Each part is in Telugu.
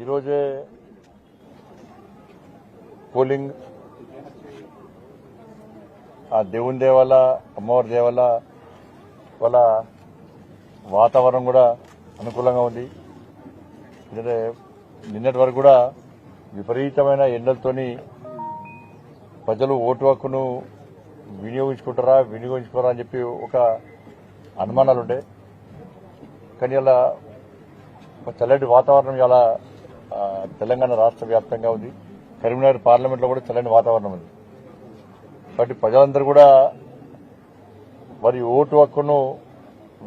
ఈరోజే పోలింగ్ ఆ దేవుని దేవాల అమ్మవారి దేవాల వాళ్ళ వాతావరణం కూడా అనుకూలంగా ఉంది. ఎందుకంటే నిన్నటి వరకు కూడా విపరీతమైన ఎండలతోని ప్రజలు ఓటు హక్కును వినియోగించుకోరా అని చెప్పి ఒక అనుమానాలు ఉండే. కానీ ఇలా చల్లటి వాతావరణం ఇలా తెలంగాణ రాష్ట్ర వ్యాప్తంగా ఉంది. కరీంనగర్ పార్లమెంట్లో కూడా చల్లని వాతావరణం ఉంది. కాబట్టి ప్రజలందరూ కూడా వారి ఓటు హక్కును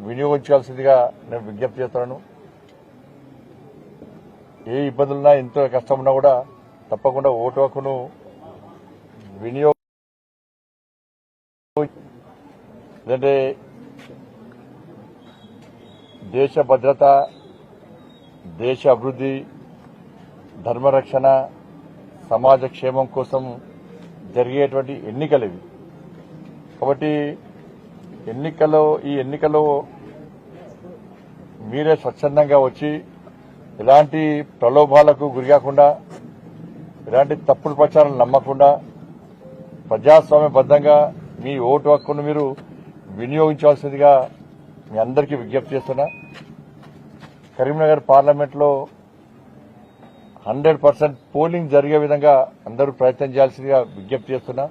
వినియోగించాల్సిందిగా నేను విజ్ఞప్తి చేస్తున్నాను. ఏ ఇబ్బందులున్నా ఎంతో కష్టం ఉన్నా కూడా తప్పకుండా ఓటు హక్కును ఎందుకంటే దేశ భద్రత, దేశ అభివృద్ధి, ధర్మరక్షణ, సమాజ క్షేమం కోసం జరిగేటువంటి ఎన్నికలు ఇవి. కాబట్టి ఈ ఎన్నికల్లో మీరే స్వచ్ఛందంగా వచ్చి ఎలాంటి ప్రలోభాలకు గురికాకుండా, ఎలాంటి తప్పుడు ప్రచారాలు నమ్మకుండా ప్రజాస్వామ్యబద్దంగా మీ ఓటు హక్కును మీరు వినియోగించాల్సిందిగా మీ అందరికీ విజ్ఞప్తి చేస్తున్నా. కరీంనగర్ పార్లమెంట్లో 100% పోలింగ్ జరిగే విధంగా అందరూ ప్రయత్నం చేయాల్సిందిగా విజ్ఞప్తి చేస్తున్నా.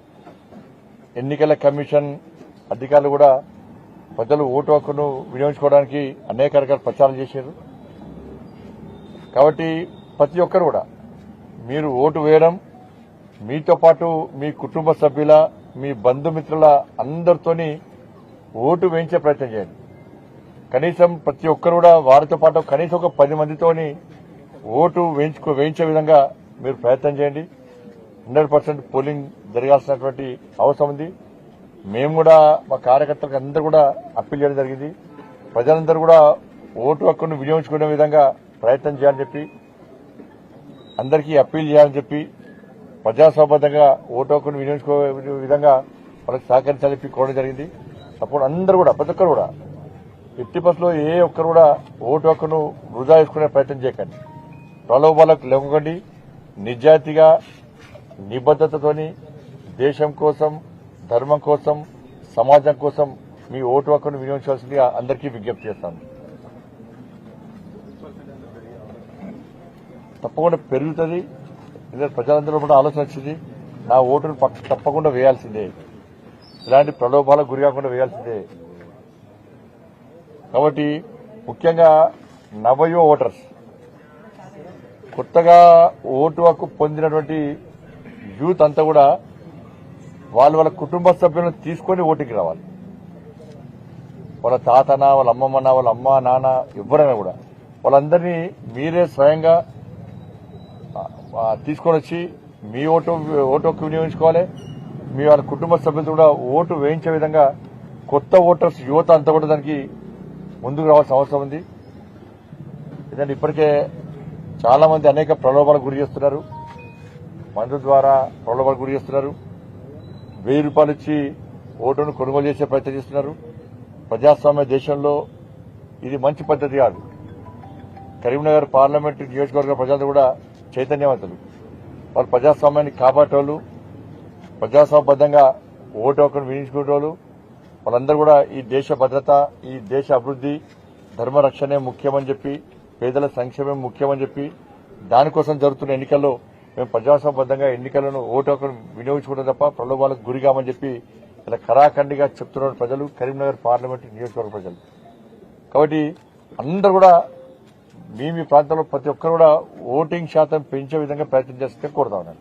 ఎన్నికల కమిషన్ అధికారులు కూడా ప్రజలు ఓటు హక్కును వినియోగించుకోవడానికి అనేక రకాల ప్రచారం చేశారు. కాబట్టి ప్రతి ఒక్కరు కూడా మీరు ఓటు వేయడం, మీతో పాటు మీ కుటుంబ సభ్యుల, మీ బంధుమిత్రుల అందరితోని ఓటు వేయించే ప్రయత్నం చేయండి. కనీసం ప్రతి ఒక్కరు కూడా వారితో పాటు కనీసం ఒక 10 మందితోని ఓటు వేయించే విధంగా మీరు ప్రయత్నం చేయండి. 100% పోలింగ్ జరగాల్సినటువంటి అవసరం ఉంది. మేము కూడా మా కార్యకర్తలకు అందరూ కూడా అప్పీల్ చేయడం జరిగింది. ప్రజలందరూ కూడా ఓటు హక్కును వినియోగించుకునే విధంగా ప్రయత్నం చేయాలని చెప్పి, అందరికీ అప్పీల్ చేయాలని చెప్పి, ప్రజాస్వామ్యబద్దంగా ఓటు హక్కును వినియోగించుకునే విధంగా వాళ్ళకి సహకరించాలని చెప్పి కోరడం జరిగింది. అప్పుడు అందరూ కూడా ప్రతి ఒక్కరు కూడా ఎట్టి బస్సులో ఏ ఒక్కరు కూడా ఓటు హక్కును వృధా చేసుకునే ప్రయత్నం చేయకండి. ప్రలోభాలకు లేకండి. నిజాయితీగా, నిబద్దతతోని దేశం కోసం, ధర్మం కోసం, సమాజం కోసం మీ ఓటు హక్కును వినియోగించాల్సిందిగా అందరికీ విజ్ఞప్తి చేస్తాను. తప్పకుండా పెరుగుతుంది. ఎందుకంటే ప్రజలందరూ కూడా ఆలోచన వచ్చింది, నా ఓటును తప్పకుండా వేయాల్సిందే, ఇలాంటి ప్రలోభాలకు గురి కాకుండా వేయాల్సిందే. కాబట్టి ముఖ్యంగా నవయువ ఓటర్స్, కొత్తగా ఓటు హక్కు పొందినటువంటి యూత్ అంతా కూడా వాళ్ళ కుటుంబ సభ్యులను తీసుకొని ఓటుకి రావాలి. వాళ్ళ తాతనా, వాళ్ళ అమ్మమ్మనా, వాళ్ళ అమ్మ నాన్న ఎవరైనా కూడా వాళ్ళందరినీ మీరే స్వయంగా తీసుకొని వచ్చి మీ ఓటు హక్కు వినియోగించుకోవాలి. మీ వాళ్ళ కుటుంబ సభ్యులతో కూడా ఓటు వేయించే విధంగా కొత్త ఓటర్స్ యువత అంతా కూడా దానికి ముందుకు రావాల్సిన అవసరం ఉంది. ఎందుకంటే ఇప్పటికే చాలా మంది అనేక ప్రలోభాలకు గురి చేస్తున్నారు. మందు ద్వారా ప్రలోభాలకు గురి చేస్తున్నారు. 1000 రూపాయలు ఇచ్చి ఓటును కొనుగోలు చేసే ప్రయత్నం చేస్తున్నారు. ప్రజాస్వామ్య దేశంలో ఇది మంచి పద్ధతి కాదు. కరీంనగర్ పార్లమెంటు నియోజకవర్గ ప్రజలు కూడా చైతన్యవంతులు. వాళ్ళు ప్రజాస్వామ్యాన్ని కాపాడేవాళ్ళు, ప్రజాస్వామ్యబద్దంగా ఓటు హక్కును వినియోగించుకునేవాళ్ళు. వాళ్ళందరూ కూడా ఈ దేశ భద్రత, ఈ దేశ అభివృద్ధి, ధర్మరక్షణే ముఖ్యమని చెప్పి, పేదల సంక్షేమం ముఖ్యమని చెప్పి, దానికోసం జరుగుతున్న ఎన్నికల్లో మేము ప్రజాస్వామ్యబద్దంగా ఎన్నికలను ఓటు హక్కును వినియోగించుకోవడం తప్ప ప్రలోభాలకు గురిగామని చెప్పి ఇలా ఖరాఖండిగా చెప్తున్న ప్రజలు కరీంనగర్ పార్లమెంటు నియోజకవర్గ ప్రజలు. కాబట్టి అందరూ కూడా మీ ప్రాంతంలో ప్రతి ఒక్కరు కూడా ఓటింగ్ శాతం పెంచే విధంగా ప్రయత్నం చేస్తే కోరుతా ఉన్నాను.